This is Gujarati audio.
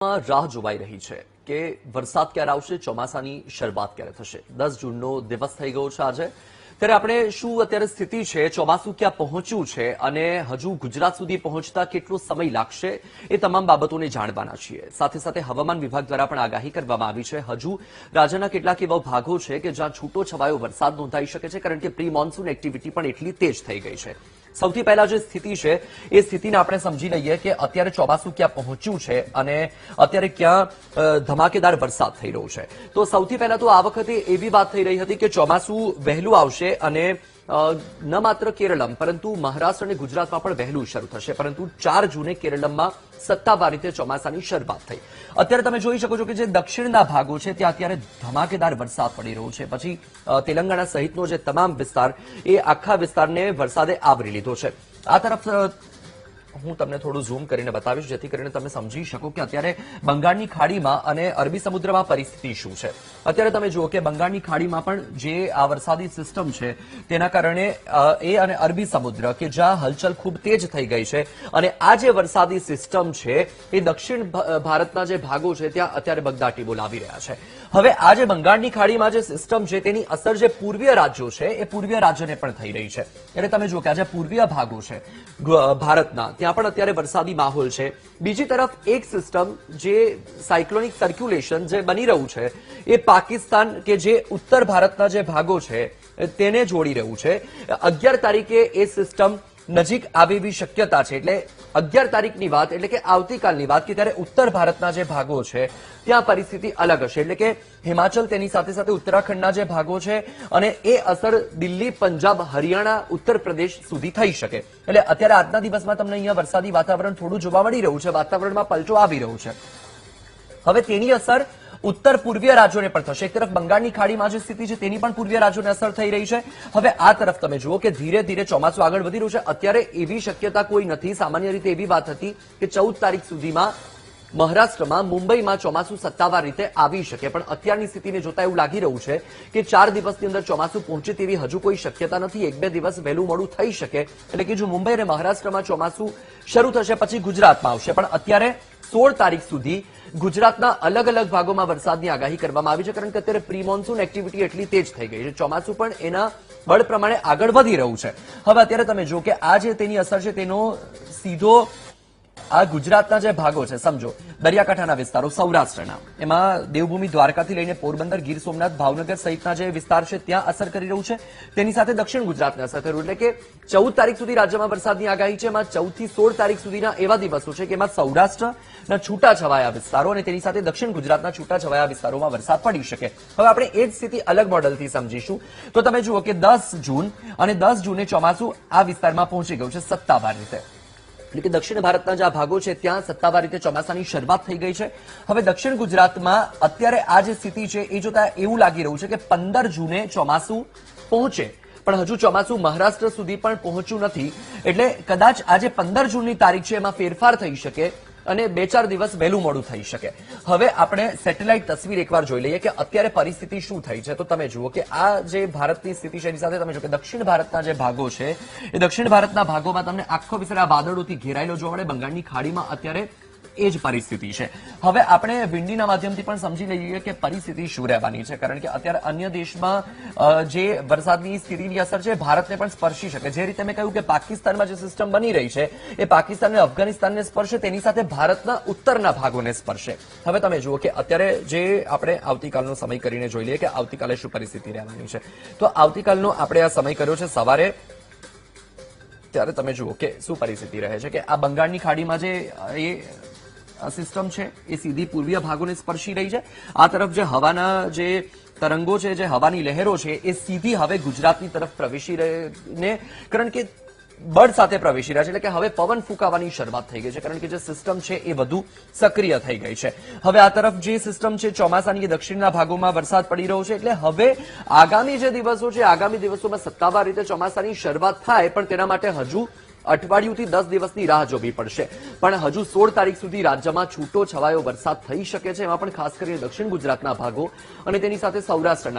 રાહ જોવાઈ રહી છે કે વરસાદ ક્યારે આવશે, ચોમાસાની શરૂઆત ક્યારે થશે। 10 જૂનનો દિવસ થઈ ગયો છે આજે, ત્યારે આપણે શું અત્યારે સ્થિતિ છે, ચોમાસું ક્યાં પહોંચ્યું છે અને હજુ ગુજરાત સુધી પહોંચતા કેટલો સમય લાગશે, એ તમામ બાબતોને જાણવાના છીએ। સાથે સાથે હવામાન વિભાગ દ્વારા પણ આગાહી કરવામાં આવી છે। હજુ રાજ્યના કેટલાક એવા ભાગો છે કે જ્યાં છૂટો છવાયો વરસાદ નોંધાઈ શકે છે, કારણ કે પ્રી મોન્સૂન એક્ટિવિટી પણ એટલી તેજ થઈ ગઈ છે। સૌથી પહેલા જે સ્થિતિ છે એ સ્થિતિને આપણે સમજી લઈએ કે અત્યારે ચોમાસું ક્યાં પહોંચ્યું છે અને અત્યારે ક્યાં ધમાકેદાર વરસાદ થઈ રહ્યો છે। તો સૌથી પહેલા તો આ વખતે એવી વાત થઈ રહી હતી કે ચોમાસું વહેલું આવશે અને ન માત્ર કેરળમ પરંતુ મહારાષ્ટ્ર અને ગુજરાતમાં પણ વહેલું શરૂ થશે, પરંતુ 4 જૂને કેરળમાં સત્તાવાર રીતે ચોમાસાની શરૂઆત થઈ। અત્યારે તમે જોઈ શકો છો કે જે દક્ષિણના ભાગો છે ત્યાં અત્યારે ધમાકેદાર વરસાદ પડી રહ્યો છે। પછી તેલંગાણા સહિતનો જે તમામ વિસ્તાર એ આખા વિસ્તારને વરસાદે આવરી લીધો છે। આ તરફ હું તમને થોડું ઝૂમ કરીને બતાવીશ જેથી કરીને તમે સમજી શકો કે અત્યારે બંગાળની ખાડીમાં અને અરબી સમુદ્રમાં પરિસ્થિતિ શું છે। અત્યારે તમે જુઓ કે બંગાળની ખાડીમાં પણ જે આ વરસાદી સિસ્ટમ છે તેના કારણે એ અને અરબી સમુદ્ર કે જ્યાં હલચલ ખૂબ તેજ થઈ ગઈ છે અને આ જે વરસાદી સિસ્ટમ છે એ દક્ષિણ ભારતના જે ભાગો છે ત્યાં અત્યારે બગદાટી બોલાવી રહ્યા છે। હવે આ જે બંગાળની ખાડીમાં જે સિસ્ટમ છે તેની અસર જે પૂર્વીય રાજ્યો છે એ પૂર્વીય રાજ્યોને પણ થઈ રહી છે। એટલે તમે જુઓ કે આ જે પૂર્વીય ભાગો છે ભારતના ત્યાં પણ અત્યારે વરસાદી માહોલ છે। બીજી તરફ એક સિસ્ટમ જે સાયક્લોનિક સર્ક્યુલેશન જે બની રહ્યું છે એ પાકિસ્તાન કે જે ઉત્તર ભારતના જે ભાગો છે તેને જોડી રહ્યું છે। 11 તારીખે એ સિસ્ટમ નજીક આવે એવી શક્યતા છે। એટલે 11 તારીખની વાત એટલે કે આવતીકાલની વાત કે ત્યારે ઉત્તર ભારતના જે ભાગો છે ત્યાં પરિસ્થિતિ અલગ હશે। એટલે કે હિમાચલ તેની સાથે સાથે ઉત્તરાખંડના જે ભાગો છે અને એ અસર દિલ્હી, પંજાબ, હરિયાણા, ઉત્તર પ્રદેશ સુધી થઈ શકે। એટલે અત્યારે આજના દિવસમાં તમને અહીંયા વરસાદી વાતાવરણ થોડું જોવા મળી રહ્યું છે, વાતાવરણમાં પલટો આવી રહ્યો છે। હવે તેની અસર ઉત્તર પૂર્વીય રાજ્યોને પણ થશે। એક તરફ બંગાળની ખાડીમાં જે સ્થિતિ છે તેની પણ પૂર્વીય રાજ્યોને અસર થઈ રહી છે। હવે આ તરફ તમે જુઓ કે ધીરે ધીરે ચોમાસું આગળ વધી રહ્યું છે। અત્યારે એવી શક્યતા કોઈ નથી, સામાન્ય રીતે એવી વાત હતી કે 14 તારીખ સુધીમાં મહારાષ્ટ્રમાં, મુંબઈમાં ચોમાસું સત્તાવાર રીતે આવી શકે, પણ અત્યારની સ્થિતિને જોતા એવું લાગી રહ્યું છે કે 4 દિવસની અંદર ચોમાસું પહોંચે તેવી હજુ કોઈ શક્યતા નથી। 1-2 દિવસ વહેલું મોડું થઈ શકે। એટલે કે જો મુંબઈ અને મહારાષ્ટ્રમાં ચોમાસું શરૂ થશે પછી ગુજરાતમાં આવશે, પણ અત્યારે 16 તારીખ સુધી ગુજરાતના અલગ અલગ ભાગોમાં વરસાદની આગાહી કરવામાં આવી છે, કારણ કે અત્યારે પ્રી મોન્સૂન એક્ટિવિટી એટલી તેજ થઈ ગઈ છે। ચોમાસું પણ એના બળ પ્રમાણે આગળ વધી રહ્યું છે। હવે અત્યારે તમે જુઓ કે આ જે તેની અસર છે તેનો સીધો આ ગુજરાતના જે ભાગો છે, સમજો દરિયાકાંઠાના વિસ્તારો સૌરાષ્ટ્રના, એમાં દેવભૂમિ દ્વારકાથી લઈને પોરબંદર, ગીર સોમનાથ, ભાવનગર સહિતના જે વિસ્તાર છે ત્યાં અસર કરી રહ્યું છે। તેની સાથે દક્ષિણ ગુજરાતને અસર કરી રહ્યું, એટલે કે 14 તારીખ સુધી રાજ્યમાં વરસાદની આગાહી છે। એમાં 14 થી 16 તારીખ સુધીના એવા દિવસો છે કે એમાં સૌરાષ્ટ્રના છૂટાછવાયા વિસ્તારો અને તેની સાથે દક્ષિણ ગુજરાતના છૂટાછવાયા વિસ્તારોમાં વરસાદ પડી શકે। હવે આપણે એ જ સ્થિતિ અલગ મોડલથી સમજીશું તો તમે જુઓ કે 10 જૂન અને 10 જૂને ચોમાસું આ વિસ્તારમાં પહોંચી ગયું છે સત્તાવાર રીતે। એટલે કે દક્ષિણ ભારતના જે ભાગો છે ત્યાં સત્તાવાર રીતે ચોમાસાની શરૂઆત થઈ ગઈ છે। હવે દક્ષિણ ગુજરાતમાં અત્યારે આ જે સ્થિતિ છે એ જોતા એવું લાગી રહ્યું છે કે 15 જૂને ચોમાસું પહોંચે, પણ હજુ ચોમાસું મહારાષ્ટ્ર સુધી પણ પહોંચ્યું નથી। એટલે કદાચ આજે 15 જૂનની તારીખ છે એમાં ફેરફાર થઈ શકે અને 2-4 દિવસ વહેલું મોડું થઈ શકે। હવે આપણે સેટેલાઇટ તસવીર એકવાર જોઈ લઈએ કે અત્યારે પરિસ્થિતિ શું થઈ છે। તો તમે જુઓ કે આ જે ભારતની સ્થિતિ છે એની સાથે તમે જુઓ કે દક્ષિણ ભારતના જે ભાગો છે એ દક્ષિણ ભારતના ભાગોમાં તમને આખો વિસ્તાર આ વાદળોથી ઘેરાયેલો જોવા મળે। બંગાળની ખાડીમાં અત્યારે એ જ પરિસ્થિતિ છે। હવે આપણે વિંડીના માધ્યમથી પણ સમજી લઈએ કે પરિસ્થિતિ શું રહેવાની છે, કારણ કે અત્યારે અન્ય દેશમાં જે વરસાદની સ્થિતિની અસર છે ભારતને પણ સ્પર્શી શકે। જે રીતે મેં કહ્યું કે પાકિસ્તાનમાં જે સિસ્ટમ બની રહી છે એ પાકિસ્તાન અને અફઘાનિસ્તાનને સ્પર્શે, તેની સાથે ભારતના ઉત્તરના ભાગોને સ્પર્શે। હવે તમે જુઓ કે અત્યારે જે આપણે આવતીકાલનો સમય કરીને જોઈ લઈએ કે આવતીકાલે શું પરિસ્થિતિ રહેવાની છે। તો આવતીકાલનો આપણે આ સમય કર્યો છે સવારે, ત્યારે તમે જુઓ કે શું પરિસ્થિતિ રહે છે કે આ બંગાળની ખાડીમાં જે એ સિસ્ટમ છે એ સીધી પૂર્વીય ભાગોને સ્પર્શી રહી છે। આ તરફ જે હવાના જે તરંગો છે, જે હવાની લહેરો છે એ સીધી હવે ગુજરાતની તરફ પ્રવેશી રહીને, કારણ કે બળ સાથે પ્રવેશી રહ્યા છે, એટલે કે હવે પવન ફૂંકાવાની શરૂઆત થઈ ગઈ છે, કારણ કે જે સિસ્ટમ છે એ વધુ સક્રિય થઈ ગઈ છે। હવે આ તરફ જે સિસ્ટમ છે ચોમાસાની દક્ષિણના ભાગોમાં વરસાદ પડી રહ્યો છે, એટલે હવે આગામી જે દિવસો છે આગામી દિવસોમાં સત્તાવાર રીતે ચોમાસાની શરૂઆત થાય, પણ તેના માટે હજુ અઠવાડિયુંથી 10 દિવસની રાહ જોવી પડશે। પણ હજુ 16 તારીખ સુધી રાજ્યમાં છૂટો છવાયો વરસાદ થઈ શકે છે, એમાં પણ ખાસ કરીને દક્ષિણ ગુજરાતના ભાગો અને તેની સાથે સૌરાષ્ટ્રના